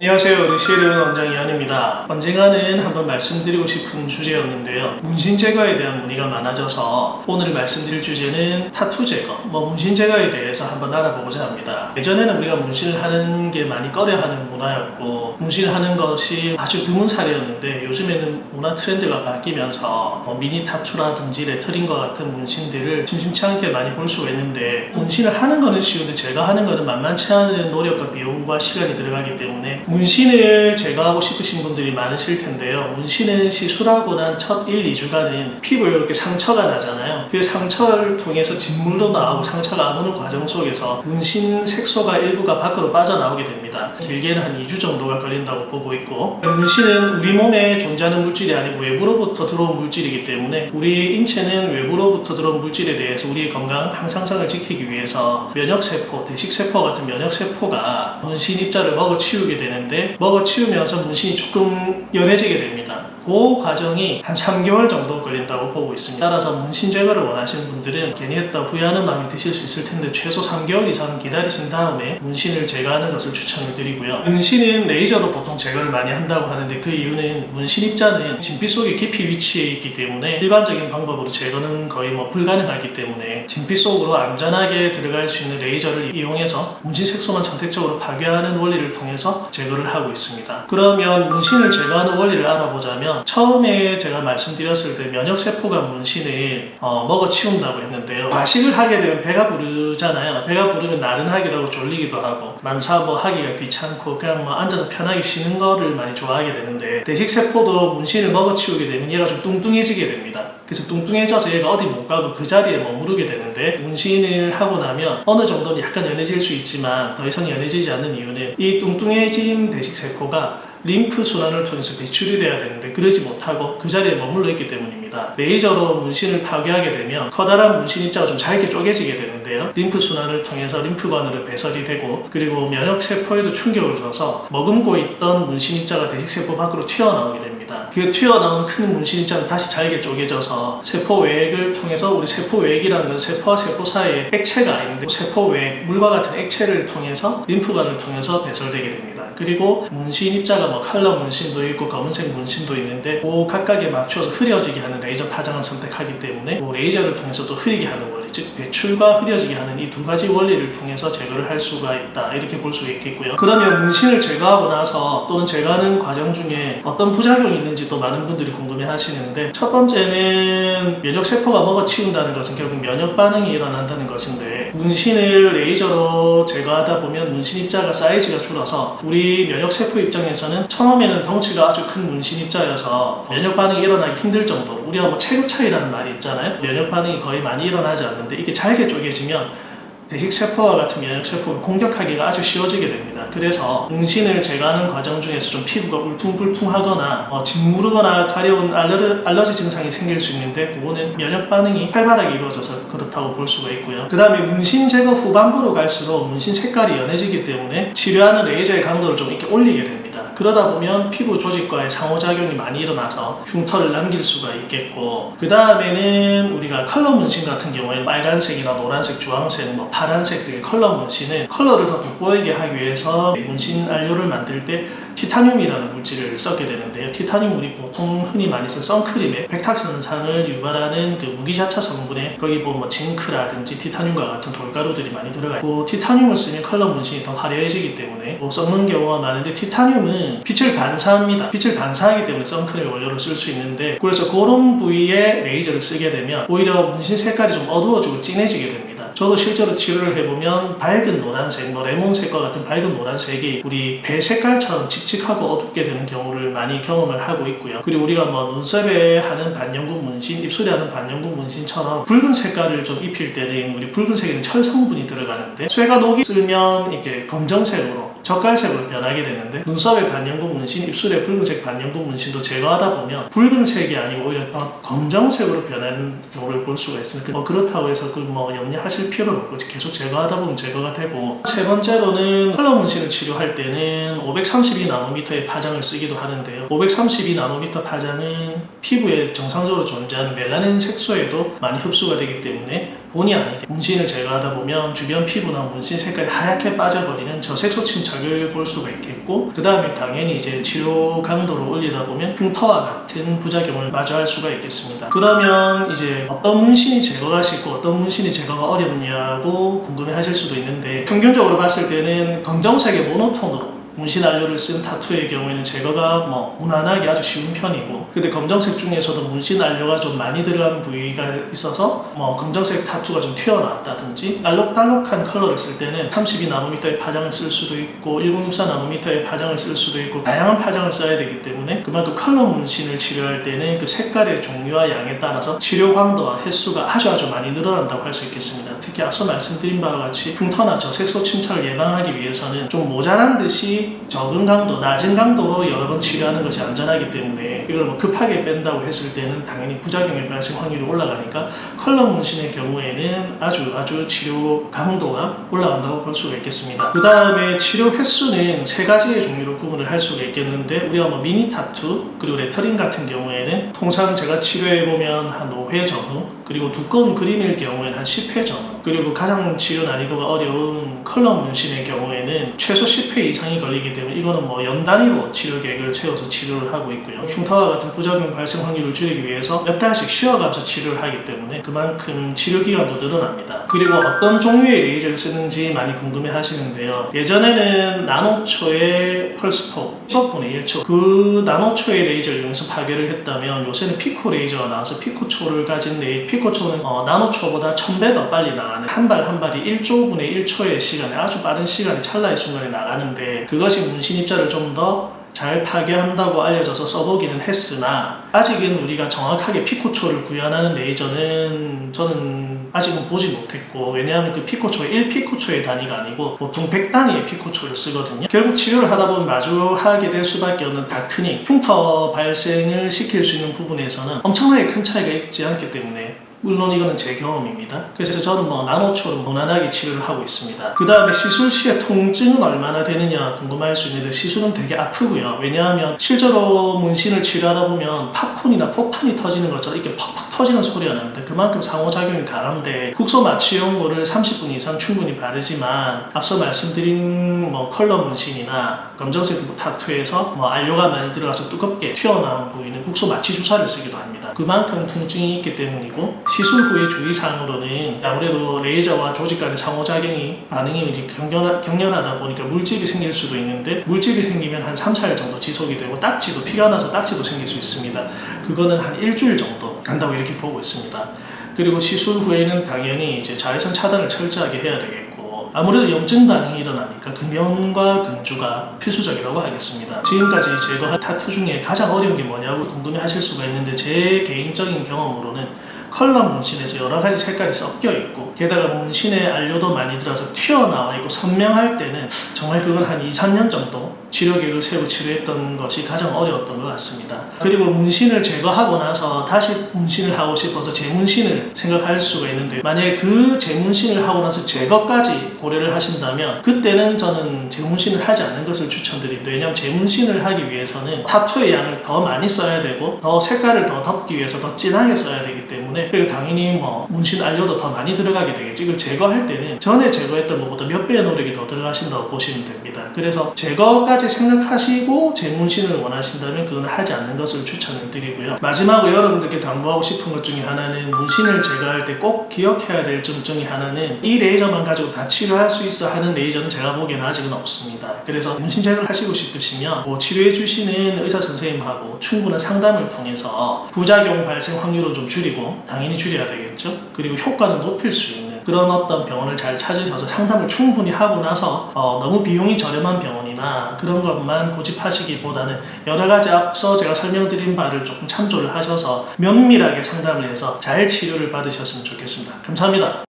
안녕하세요. 르시에르 원장 이한입니다. 언젠가는 한번 말씀드리고 싶은 주제였는데요. 문신 제거에 대한 문의가 많아져서 오늘 말씀드릴 주제는 타투 제거, 문신 제거에 대해서 한번 알아보고자 합니다. 예전에는 우리가 문신을 하는 게 많이 꺼려하는 문화였고 문신을 하는 것이 아주 드문 사례였는데 요즘에는 문화 트렌드가 바뀌면서 미니 타투라든지 레터링과 같은 문신들을 심심치 않게 많이 볼 수가 있는데 문신을 하는 거는 쉬운데 제거하는 거는 만만치 않은 노력과 비용과 시간이 들어가기 때문에 문신을 제거하고 싶으신 분들이 많으실 텐데요. 문신은 시술하고 난 첫 1, 2주간은 피부에 이렇게 상처가 나잖아요. 그 상처를 통해서 진물도 나오고 상처가 아무는 과정 속에서 문신 색소가 일부가 밖으로 빠져나오게 됩니다. 길게는 한 2주 정도가 걸린다고 보고 있고 문신은 우리 몸에 존재하는 물질이 아니고 외부로부터 들어온 물질이기 때문에 우리 인체는 외부로부터 들어온 물질에 대해서 우리의 건강 항상성을 지키기 위해서 면역세포, 대식세포 같은 면역세포가 문신 입자를 먹어치우게 되는데 먹어치우면서 문신이 조금 연해지게 됩니다. 그 과정이 한 3개월 정도 걸린다고 보고 있습니다. 따라서 문신 제거를 원하시는 분들은 괜히 했다 후회하는 마음이 드실 수 있을 텐데 최소 3개월 이상 기다리신 다음에 문신을 제거하는 것을 추천을 드리고요. 문신은 레이저로 보통 제거를 많이 한다고 하는데 그 이유는 문신 입자는 진피 속에 깊이 위치해 있기 때문에 일반적인 방법으로 제거는 거의 불가능하기 때문에 진피 속으로 안전하게 들어갈 수 있는 레이저를 이용해서 문신 색소만 선택적으로 파괴하는 원리를 통해서 제거를 하고 있습니다. 그러면 문신을 제거하는 원리를 알아보자면 처음에 제가 말씀드렸을 때 면역세포가 문신을 먹어치운다고 했는데요. 과식을 하게 되면 배가 부르잖아요. 배가 부르면 나른하기도 하고 졸리기도 하고 만사 하기가 귀찮고 그냥 앉아서 편하게 쉬는 거를 많이 좋아하게 되는데 대식세포도 문신을 먹어치우게 되면 얘가 좀 뚱뚱해지게 됩니다. 그래서 뚱뚱해져서 얘가 어디 못 가고 그 자리에 머무르게 되는데 문신을 하고 나면 어느 정도는 약간 연해질 수 있지만 더 이상 연해지지 않는 이유는 이 뚱뚱해진 대식세포가 림프 순환을 통해서 배출이 돼야 되는데 그러지 못하고 그 자리에 머물러 있기 때문입니다. 레이저로 문신을 파괴하게 되면 커다란 문신 입자가 좀 잘게 쪼개지게 되는데요. 림프 순환을 통해서 림프관으로 배설이 되고 그리고 면역세포에도 충격을 줘서 머금고 있던 문신 입자가 대식세포 밖으로 튀어나오게 됩니다. 그 튀어나온 큰 문신 입자는 다시 잘게 쪼개져서 세포 외액을 통해서 우리 세포 외액이라는 건 세포와 세포 사이에 액체가 있는데 세포 외액, 물과 같은 액체를 통해서 림프관을 통해서 배설되게 됩니다. 그리고 문신 입자가 칼라 문신도 있고 검은색 문신도 있는데 그 각각에 맞춰서 흐려지게 하는 레이저 파장을 선택하기 때문에 레이저를 통해서 또 흐리게 하는 원리, 즉 배출과 흐려지게 하는 이 두 가지 원리를 통해서 제거를 할 수가 있다 이렇게 볼 수 있겠고요. 그러면 문신을 제거하고 나서 또는 제거하는 과정 중에 어떤 부작용이 있는지 또 많은 분들이 궁금해 하시는데 첫 번째는 면역세포가 먹어치운다는 것은 결국 면역 반응이 일어난다는 것인데 문신을 레이저로 제거하다 보면 문신 입자가 사이즈가 줄어서 우리 면역세포 입장에서는 처음에는 덩치가 아주 큰 문신 입자여서 면역 반응이 일어나기 힘들 정도로 우리가 체급 차이라는 말이 있잖아요. 면역 반응이 거의 많이 일어나지 않는데 이게 잘게 쪼개지면 대식세포와 같은 면역세포를 공격하기가 아주 쉬워지게 됩니다. 그래서 문신을 제거하는 과정 중에서 좀 피부가 울퉁불퉁하거나 짓무르거나 가려운 알러지 증상이 생길 수 있는데 그거는 면역 반응이 활발하게 이루어져서 그렇다고 볼 수가 있고요. 그 다음에 문신 제거 후반부로 갈수록 문신 색깔이 연해지기 때문에 치료하는 레이저의 강도를 좀 이렇게 올리게 됩니다. 그러다 보면 피부 조직과의 상호작용이 많이 일어나서 흉터를 남길 수가 있겠고 그 다음에는 우리가 컬러 문신 같은 경우에 빨간색이나 노란색, 주황색, 파란색 등의 컬러 문신은 컬러를 더 돋보이게 하기 위해서 문신 안료를 만들 때 티타늄이라는 물질을 썼게 되는데요. 티타늄 우리 보통 흔히 많이 쓴 선크림에 백탁현상을 유발하는 그 무기자차 성분에 거기 징크라든지 티타늄과 같은 돌가루들이 많이 들어가 있고 티타늄을 쓰면 컬러 문신이 더 화려해지기 때문에 썩는 경우가 많은데 티타늄은 빛을 반사합니다. 빛을 반사하기 때문에 선크림을 원료로 쓸 수 있는데 그래서 그런 부위에 레이저를 쓰게 되면 오히려 문신 색깔이 좀 어두워지고 진해지게 됩니다. 저도 실제로 치료를 해보면 밝은 노란색, 레몬색과 같은 밝은 노란색이 우리 배 색깔처럼 칙칙하고 어둡게 되는 경우를 많이 경험을 하고 있고요. 그리고 우리가 눈썹에 하는 반영구 문신, 입술에 하는 반영구 문신처럼 붉은 색깔을 좀 입힐 때는 우리 붉은색에는 철 성분이 들어가는데 쇠가 녹이 쓰면 이렇게 검정색으로 젓갈색으로 변하게 되는데 눈썹에 반영구 문신, 입술에 붉은색 반영구 문신도 제거하다 보면 붉은색이 아니고 오히려 검정색으로 변하는 경우를 볼 수가 있습니다. 그렇다고 해서 염려하실 필요는 없고 계속 제거하다 보면 제거가 되고 세 번째로는 컬러 문신을 치료할 때는 532나노미터의 파장을 쓰기도 하는데요. 532나노미터 파장은 피부에 정상적으로 존재하는 멜라닌 색소에도 많이 흡수가 되기 때문에 본의 아니게 문신을 제거하다 보면 주변 피부나 문신 색깔이 하얗게 빠져버리는 저색소 침착을 볼 수가 있겠고, 그 다음에 당연히 이제 치료 강도를 올리다 보면 흉터와 같은 부작용을 마주할 수가 있겠습니다. 그러면 이제 어떤 문신이 제거가 쉽고 어떤 문신이 제거가 어렵냐고 궁금해 하실 수도 있는데, 평균적으로 봤을 때는 검정색의 모노톤으로 문신 안료를 쓴 타투의 경우에는 제거가 무난하게 아주 쉬운 편이고, 근데 검정색 중에서도 문신 안료가 좀 많이 들어간 부위가 있어서 검정색 타투가 좀 튀어나왔다든지 알록달록한 컬러를 쓸 때는 32나노미터의 파장을 쓸 수도 있고 1064나노미터의 파장을 쓸 수도 있고 다양한 파장을 써야 되기 때문에, 그만큼 컬러 문신을 치료할 때는 그 색깔의 종류와 양에 따라서 치료 강도와 횟수가 아주 많이 늘어난다고 할 수 있겠습니다. 특히 앞서 말씀드린 바와 같이 흉터나 저색소 침착을 예방하기 위해서는 좀 모자란 듯이 적은 강도, 낮은 강도로 여러 번 치료하는 것이 안전하기 때문에, 이걸 급하게 뺀다고 했을 때는 당연히 부작용의 발생 확률이 올라가니까 컬러 문신의 경우에는 아주 치료 강도가 올라간다고 볼 수가 있겠습니다. 그 다음에 치료 횟수는 세 가지의 종류로 구분을 할 수가 있겠는데, 우리가 미니 타투 그리고 레터링 같은 경우에는 통상 제가 치료해보면 한 5회 전후, 그리고 두꺼운 그림일 경우에는 한 10회 전후, 그리고 가장 치료 난이도가 어려운 컬러 문신의 경우에는 최소 10회 이상이 걸리기 때문에 이거는 연 단위로 치료 계획을 세워서 치료를 하고 있고요. 흉터와 같은 부작용 발생 확률을 줄이기 위해서 몇 달씩 쉬어가면서 치료를 하기 때문에 그만큼 치료 기간도 늘어납니다. 그리고 어떤 종류의 레이저를 쓰는지 많이 궁금해 하시는데요. 예전에는 나노초의 펄스톡 10분의 1초, 그 나노초의 레이저를 이용해서 파괴를 했다면, 요새는 피코 레이저가 나와서 피코초를 가진 피코초는 나노초보다 1000배 더 빨리 나가는, 한 발 한 발이 1조분의 1초의 시간에 아주 빠른 시간에 찰나의 순간에 나가는데, 그것이 문신 입자를 좀 더 잘 파괴한다고 알려져서 써보기는 했으나, 아직은 우리가 정확하게 피코초를 구현하는 레이저는 저는 아직은 보지 못했고, 왜냐하면 그 피코초가 1피코초의 단위가 아니고 보통 100단위의 피코초를 쓰거든요. 결국 치료를 하다 보면 마주하게 될 수밖에 없는 다크닝, 흉터 발생을 시킬 수 있는 부분에서는 엄청나게 큰 차이가 있지 않기 때문에, 물론 이거는 제 경험입니다. 그래서 저는 나노초로 무난하게 치료를 하고 있습니다. 그 다음에 시술 시에 통증은 얼마나 되느냐 궁금할 수 있는데, 시술은 되게 아프고요. 왜냐하면 실제로 문신을 치료하다 보면 팝콘이나 폭탄이 터지는 것처럼 이렇게 팍팍 터지는 소리가 나는데, 그만큼 상호작용이 강한데, 국소 마취용고를 30분 이상 충분히 바르지만, 앞서 말씀드린 컬러 문신이나 검정색 타투에서 안료가 많이 들어가서 두껍게 튀어나온 부위는 국소 마취 주사를 쓰기도 합니다. 그만큼 통증이 있기 때문이고, 시술 후의 주의사항으로는 아무래도 레이저와 조직 간의 상호작용이 반응이 이제 격렬하다 보니까 물집이 생길 수도 있는데, 물집이 생기면 한 3-4일 정도 지속이 되고, 딱지도 피가 나서 딱지도 생길 수 있습니다. 그거는 한 일주일 정도 간다고 이렇게 보고 있습니다. 그리고 시술 후에는 당연히 이제 자외선 차단을 철저하게 해야 되겠고, 아무래도 염증 반응이 일어나니까 금연과 금주가 필수적이라고 하겠습니다. 지금까지 제거한 타투 중에 가장 어려운 게 뭐냐고 궁금해 하실 수가 있는데, 제 개인적인 경험으로는 컬러 문신에서 여러 가지 색깔이 섞여 있고, 게다가 문신에 안료도 많이 들어서 튀어나와 있고 선명할 때는 정말 그건 한 2-3년 정도 치료 계획을 세우고 치료했던 것이 가장 어려웠던 것 같습니다. 그리고 문신을 제거하고 나서 다시 문신을 하고 싶어서 재문신을 생각할 수가 있는데, 만약에 그 재문신을 하고 나서 제거까지 고려를 하신다면 그때는 저는 재문신을 하지 않는 것을 추천드립니다. 왜냐하면 재문신을 하기 위해서는 타투의 양을 더 많이 써야 되고, 더 색깔을 더 덮기 위해서 더 진하게 써야 되기 때문에, 그리고 당연히 문신 안료도 더 많이 들어가게 되겠죠. 이걸 제거할 때는 전에 제거했던 것보다 몇 배의 노력이 더 들어가신다고 보시면 됩니다. 그래서 제거까지 생각하시고 재문신을 원하신다면 그건 하지 않는 것을 추천을 드리고요. 마지막으로 여러분들께 당부하고 싶은 것 중에 하나는, 문신을 제거할 때 꼭 기억해야 될 점 중에 하나는, 이 레이저만 가지고 다 치료할 수 있어 하는 레이저는 제가 보기에는 아직은 없습니다. 그래서 문신 제거를 하시고 싶으시면 치료해 주시는 의사 선생님하고 충분한 상담을 통해서 부작용 발생 확률을 좀 줄이고, 당연히 줄여야 되겠죠. 그리고 효과는 높일 수 있는 그런 어떤 병원을 잘 찾으셔서 상담을 충분히 하고 나서 너무 비용이 저렴한 병원이나 그런 것만 고집하시기보다는 여러 가지 앞서 제가 설명드린 바를 조금 참조를 하셔서 면밀하게 상담을 해서 잘 치료를 받으셨으면 좋겠습니다. 감사합니다.